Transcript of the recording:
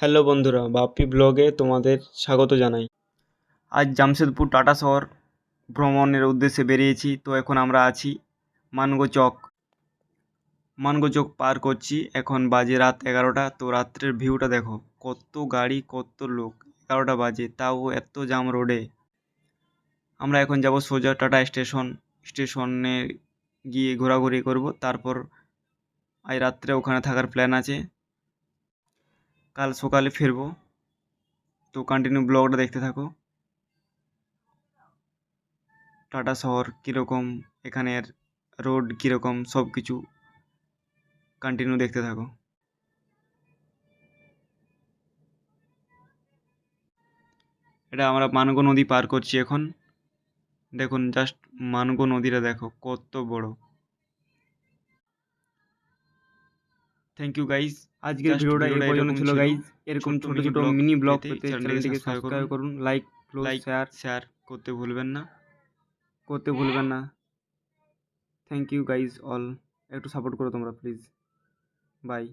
Hello বন্ধুরা, বাপ্পি ব্লগে তোমাদের স্বাগত জানাই। আজ জামশেদপুর টাটা শহর ভ্রমণের উদ্দেশ্যে বেরিয়েছি। তো এখন আমরা আছি মানগো চক। মানগো চক পার করছি, এখন বাজে রাত 11টা। তো রাত্রের ভিউটা দেখো, কত গাড়ি কত লোক। 11টা বাজে তাও এত জাম রোডে। আমরা এখন যাব সোজা টাটা স্টেশনে গিয়ে ঘোরাঘুরি করব। তারপর আজ রাত্রে ওখানে থাকার প্ল্যান আছে, কাল সকালে ফিরবো। তো কন্টিনিউ ব্লগটা দেখতে থাকো। টাটা শহর কীরকম, এখানের রোড কীরকম, সব কিছু কন্টিনিউ দেখতে থাকো। এটা আমরা মানগো নদী পার করছি এখন। দেখুন জাস্ট মানগো নদীটা দেখো কত বড়। Thank you guys. আজকের ভিডিওটা এই পর্যন্ত ছিল গাইজ। এরকম ছোট ছোট মিনি ব্লগ পেতে চ্যানেলটিকে সাবস্ক্রাইব করুন, লাইক শেয়ার করতে ভুলবেন না। Thank you guys all. একটু সাপোর্ট করো তোমরা প্লিজ। বাই।